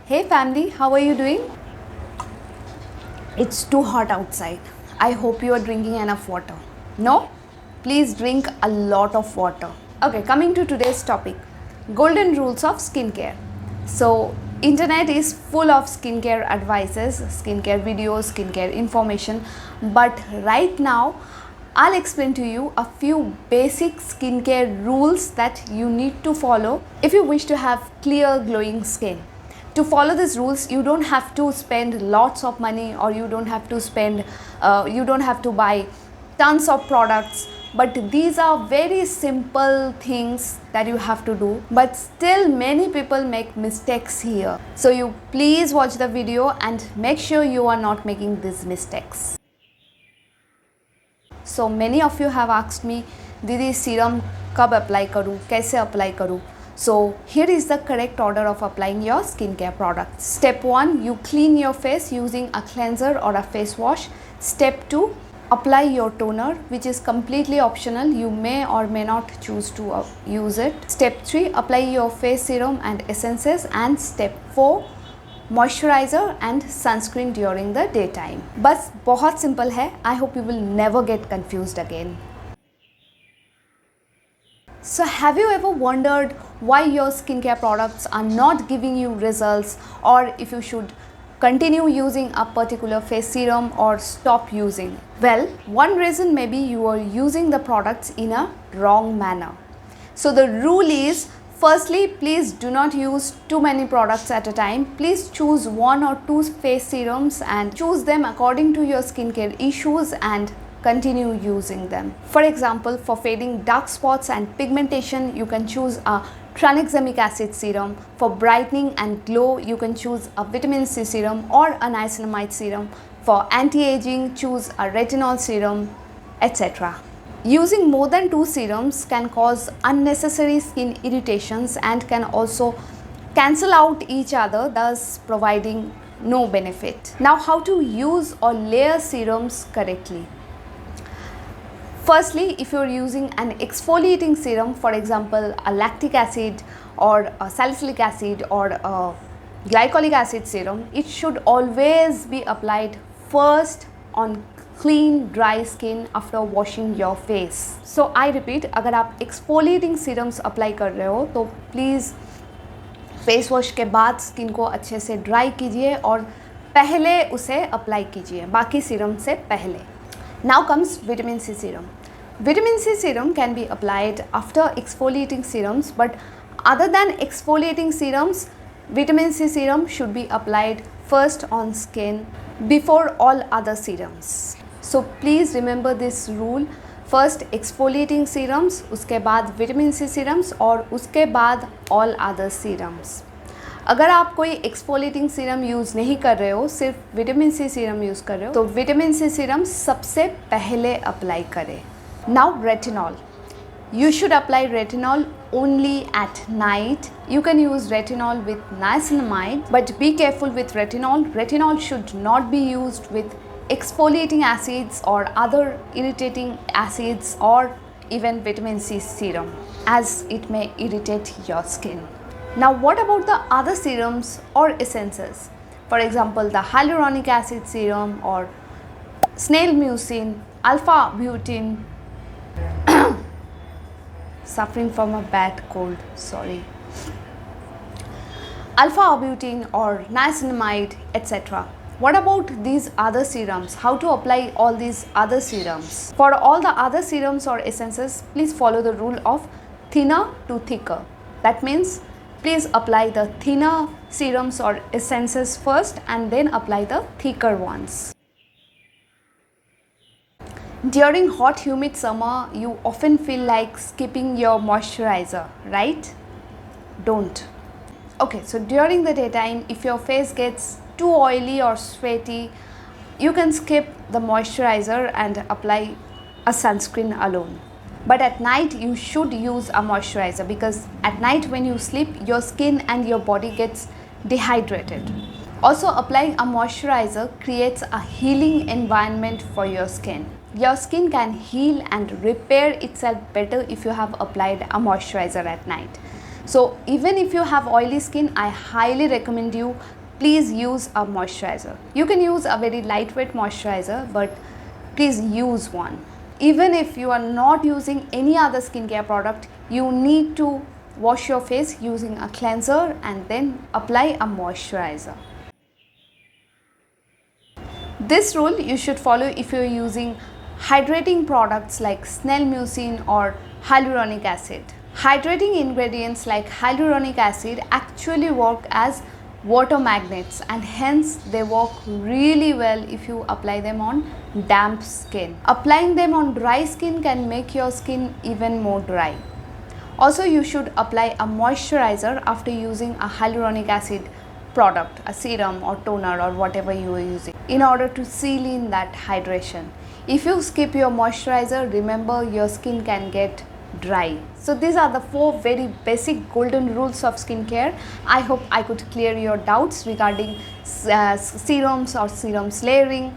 Hey family, how are you doing? It's too hot outside. I hope you are drinking enough water. No? Please drink a lot of water. Okay, coming to today's topic, golden rules of skincare. So, internet is full of skincare advices, skincare videos, skincare information, but right now I'll explain to you a few basic skincare rules that you need to follow if you wish to have clear glowing skin. To follow these rules, you don't have to spend lots of money, or you don't have to buy tons of products, but these are very simple things that you have to do, but still many people make mistakes here. So you please watch the video and make sure you are not making these mistakes. So many of you have asked me, Didi, serum कब apply करूँ, कैसे apply करूँ? So here is the correct order of applying your skincare products. Step 1, you clean your face using a cleanser or a face wash. Step 2, apply your toner, which is completely optional. You may or may not choose to use it. Step 3, apply your face serum and essences. And step 4, moisturizer and sunscreen during the daytime. बस बहुत simple है. I hope you will never get confused again. So have you ever wondered why your skincare products are not giving you results, or if you should continue using a particular face serum or stop using? Well, one reason may be you are using the products in a wrong manner. So the rule is, firstly, please do not use too many products at a time. Please choose 1 or 2 face serums and choose them according to your skincare issues and continue using them. For example, for fading dark spots and pigmentation, you can choose a tranexamic acid serum. For brightening and glow, you can choose a vitamin C serum or a niacinamide serum. For anti-aging, choose a retinol serum, etc. Using more than 2 serums can cause unnecessary skin irritations and can also cancel out each other, thus providing no benefit. Now, how to use or layer serums correctly? Firstly, if you are using an exfoliating serum, for example, a lactic acid or a salicylic acid or a glycolic acid serum, it should always be applied first on clean dry skin after washing your face. So I repeat, अगर आप exfoliating serums apply कर रहे हो तो please face wash के बाद skin को अच्छे से dry कीजिए और पहले उसे apply कीजिए, बाकी serum से पहले. Now comes vitamin C serum. Vitamin C serum can be applied after exfoliating serums, but other than exfoliating serums, vitamin C serum should be applied first on skin before all other serums. So please remember this rule. First exfoliating serums, उसके बाद vitamin C serums और उसके बाद all other serums. अगर आप कोई exfoliating serum use नहीं कर रहे हो, सिर्फ विटामिन सी सीरम यूज़ कर रहे हो, तो विटामिन सी सीरम सबसे पहले अप्लाई करें. Now retinol. You should apply retinol only at night. You can use retinol with niacinamide, but be careful with retinol. Retinol should not be used with exfoliating acids or other irritating acids or even vitamin C serum, as it may irritate your skin. Now, what about the other serums or essences? For example, the hyaluronic acid serum or snail mucin, alpha butane. Suffering from a bad cold, sorry. Alpha butane or niacinamide, etc. What about these other serums? How to apply all these other serums? For all the other serums or essences, please follow the rule of thinner to thicker. That means please apply the thinner serums or essences first and then apply the thicker ones. During hot humid summer, you often feel like skipping your moisturizer, right? Don't. Okay, so during the daytime, if your face gets too oily or sweaty, you can skip the moisturizer and apply a sunscreen alone. But at night, you should use a moisturizer, because at night when you sleep, your skin and your body gets dehydrated. Also, applying a moisturizer creates a healing environment for your skin. Your skin can heal and repair itself better if you have applied a moisturizer at night. So even if you have oily skin, I highly recommend you please use a moisturizer. You can use a very lightweight moisturizer, but please use one. Even if you are not using any other skincare product, you need to wash your face using a cleanser and then apply a moisturizer. This rule you should follow if you are using hydrating products like snail mucin or hyaluronic acid. Hydrating ingredients like hyaluronic acid actually work as water magnets, and hence they work really well if you apply them on damp skin. Applying them on dry skin can make your skin even more dry. Also, you should apply a moisturizer after using a hyaluronic acid product, a serum or toner or whatever you are using, in order to seal in that hydration. If you skip your moisturizer, remember your skin can get dry. So these are the 4 very basic golden rules of skincare. I hope I could clear your doubts regarding serums or serums layering.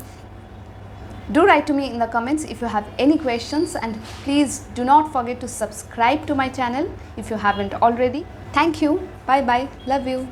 Do write to me in the comments if you have any questions, and please do not forget to subscribe to my channel if you haven't already. Thank you. Bye bye. Love you.